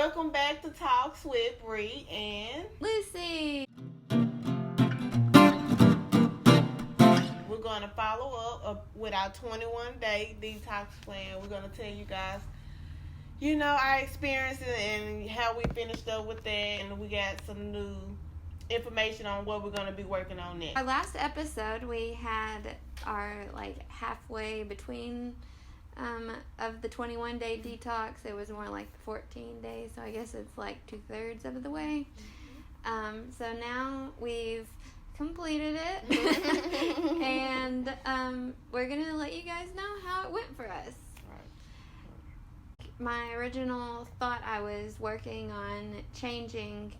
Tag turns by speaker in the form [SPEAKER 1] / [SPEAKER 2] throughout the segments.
[SPEAKER 1] Welcome back to Talks with Bri and
[SPEAKER 2] Lucy.
[SPEAKER 1] we're going to follow up with our 21-day detox plan. We're going to tell you guys, our experiences and how we finished up with that, and we got some new information on what we're going to be working on next.
[SPEAKER 2] Our last episode, we had our halfway between of the 21-day detox. It was more like 14 days, so I guess it's like 2/3 of the way. So now we've completed it, and we're gonna let you guys know how it went for us. My original thought I was working on changing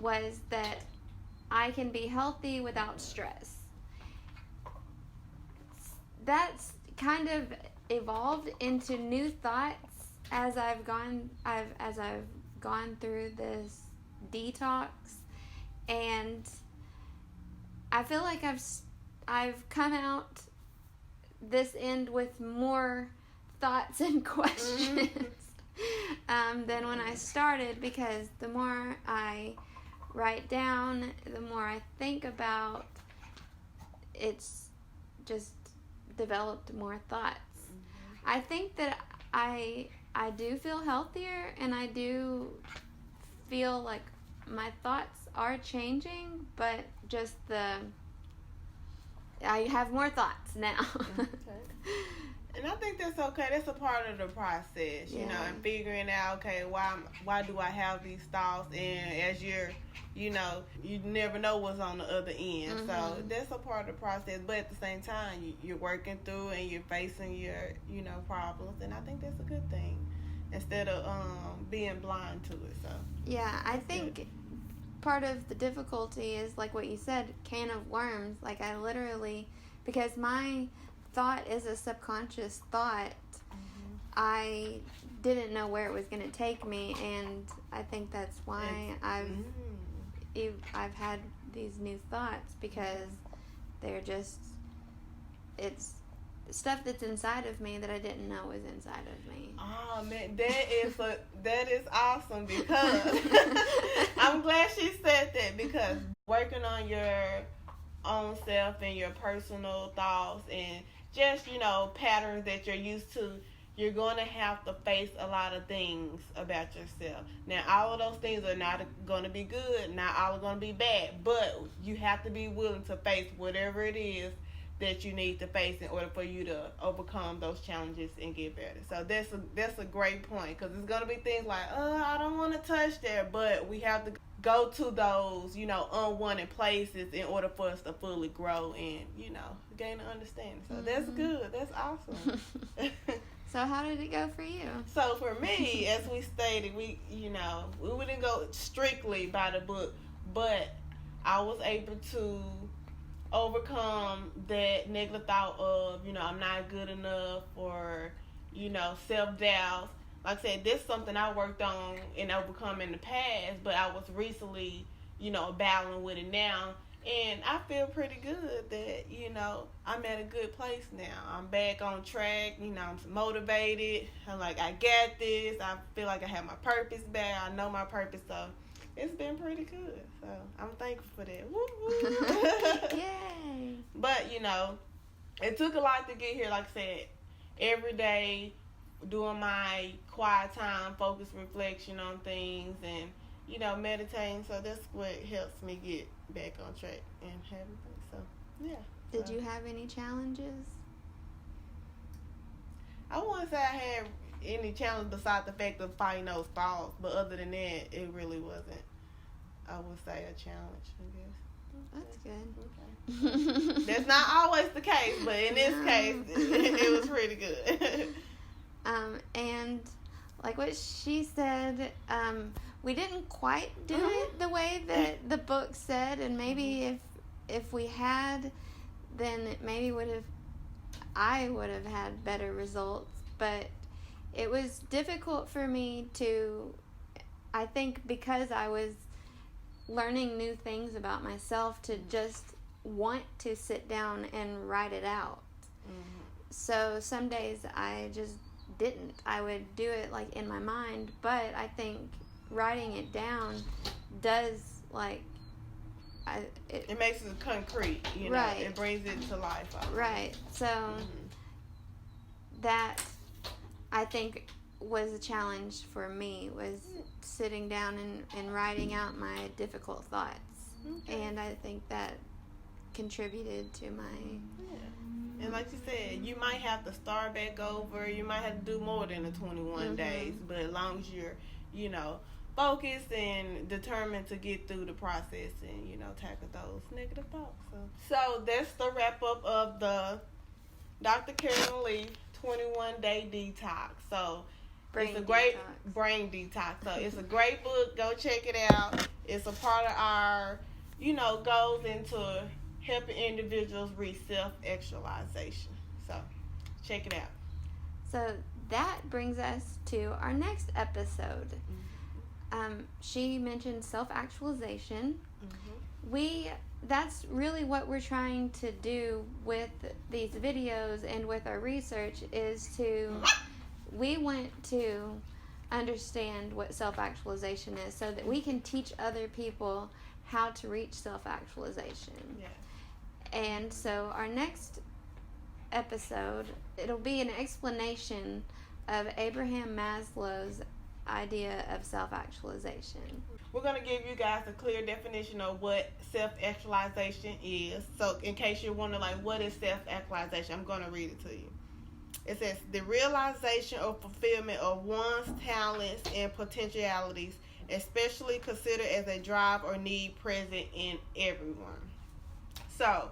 [SPEAKER 2] was that I can be healthy without stress. That's kind of evolved into new thoughts as I've gone through this detox, and I feel like I've come out this end with more thoughts and questions than when I started, because the more I write down, the more I think about, it's just developed more thoughts. I think that I do feel healthier, and I do feel like my thoughts are changing, but just I have more thoughts now.
[SPEAKER 1] And I think that's okay. That's a part of the process, and figuring out, okay, why do I have these thoughts? And as you never know what's on the other end. Mm-hmm. So that's a part of the process. But at the same time, you're working through and you're facing your, problems. And I think that's a good thing instead of being blind to it. So
[SPEAKER 2] yeah, I think part of the difficulty is, like what you said, can of worms. Like I literally, because my thought is a subconscious thought, I didn't know where it was going to take me, and I think that's why I've had these new thoughts, because they're just, it's stuff that's inside of me that I didn't know was inside of me.
[SPEAKER 1] Oh man, that is awesome, because I'm glad she said that, because working on your own self and your personal thoughts and just, patterns that you're used to, you're going to have to face a lot of things about yourself. Now, all of those things are not going to be good, not all are going to be bad, but you have to be willing to face whatever it is that you need to face in order for you to overcome those challenges and get better. So that's a great point, because it's going to be things like, I don't want to touch that, but we have to go to those, unwanted places in order for us to fully grow and, gain an understanding. So that's good. That's awesome.
[SPEAKER 2] So how did it go for you?
[SPEAKER 1] So for me, as we stated, we wouldn't go strictly by the book, but I was able to overcome that negative thought of, I'm not good enough, or, self-doubt. Like I said, this is something I worked on and overcome in the past, but I was recently, battling with it now. And I feel pretty good that, I'm at a good place now. I'm back on track. I'm motivated. I'm like, I got this. I feel like I have my purpose back. I know my purpose. So it's been pretty good. So I'm thankful for that. Woo-woo.
[SPEAKER 2] Yay.
[SPEAKER 1] But, it took a lot to get here. Like I said, every day doing my quiet time, focused reflection on things, and, meditating. So that's what helps me get back on track and having things. So, yeah.
[SPEAKER 2] Did you have any challenges?
[SPEAKER 1] I wouldn't say I had any challenge besides the fact of fighting those thoughts, but other than that, it really wasn't, I would say, a challenge, I guess.
[SPEAKER 2] That's good.
[SPEAKER 1] Okay. That's not always the case, but in this case, it was pretty good.
[SPEAKER 2] And like what she said, we didn't quite do it the way that the book said, and maybe if we had, then maybe I would have had better results. But it was difficult for me to, I think, because I was learning new things about myself, to just want to sit down and write it out. So some days I just didn't. I would do it like in my mind, but I think writing it down does
[SPEAKER 1] it makes it concrete, you know.
[SPEAKER 2] Right.
[SPEAKER 1] It brings it to life.
[SPEAKER 2] Right. So that I think was a challenge for me, was sitting down and writing out my difficult thoughts. Okay. And I think that contributed to my...
[SPEAKER 1] And like you said, you might have to start back over. You might have to do more than the 21 days. But as long as you're, you know, focused and determined to get through the process and, you know, tackle those negative thoughts. So that's the wrap-up of the Dr. Karen Lee 21-Day Detox. So it's a great Brain Detox. So it's a great book. Go check it out. It's a part of our, you know, goes into helping individuals reach self-actualization. So check it out. So
[SPEAKER 2] that brings us to our next episode. She mentioned self-actualization. That's really what we're trying to do with these videos and with our research, is we want to understand what self-actualization is so that we can teach other people how to reach self-actualization.
[SPEAKER 1] Yeah.
[SPEAKER 2] And so our next episode, it'll be an explanation of Abraham Maslow's idea of self-actualization.
[SPEAKER 1] We're going to give you guys a clear definition of what self-actualization is. So in case you're wondering, like, what is self-actualization, I'm going to read it to you. It says, the realization or fulfillment of one's talents and potentialities, especially considered as a drive or need present in everyone. So,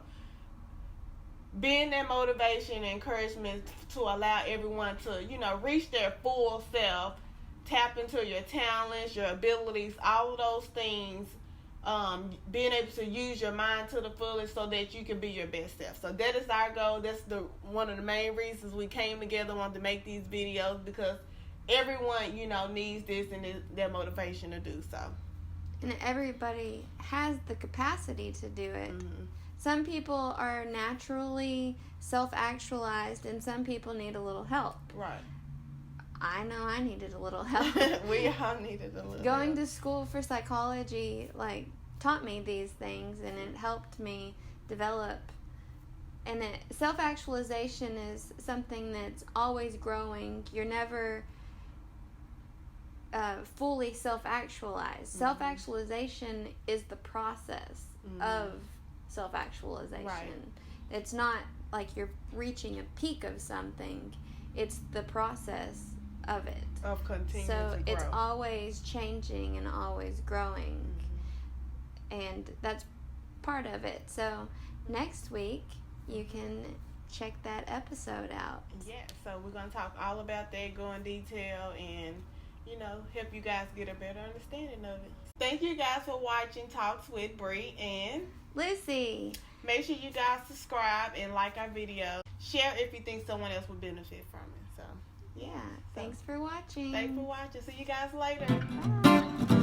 [SPEAKER 1] being that motivation and encouragement to allow everyone to, you know, reach their full self, tap into your talents, your abilities, all of those things, being able to use your mind to the fullest so that you can be your best self. So that is our goal. That's one of the main reasons we came together, wanted to make these videos, because everyone, you know, needs this and their motivation to do so.
[SPEAKER 2] And everybody has the capacity to do it. Some people are naturally self-actualized, and some people need a little help.
[SPEAKER 1] Right.
[SPEAKER 2] I know I needed a little help.
[SPEAKER 1] We all needed a little
[SPEAKER 2] Going
[SPEAKER 1] help.
[SPEAKER 2] to school for psychology, taught me these things, and it helped me develop. And self-actualization is something that's always growing. You're never fully self-actualized. Self-actualization is the process of self-actualization.
[SPEAKER 1] Right.
[SPEAKER 2] It's not like you're reaching a peak of something. It's the process of it.
[SPEAKER 1] Of continuing to grow.
[SPEAKER 2] So it's always changing and always growing. And that's part of it. So next week you can check that episode out.
[SPEAKER 1] Yeah, so we're going to talk all about that, go in detail, and, you know, help you guys get a better understanding of it. Thank you guys for watching Talks with Bri and
[SPEAKER 2] Lucy.
[SPEAKER 1] Make sure you guys subscribe and like our video. Share if you think someone else would benefit from it. So,
[SPEAKER 2] yeah. Thanks for watching.
[SPEAKER 1] Thanks for watching. See you guys later.
[SPEAKER 2] Bye.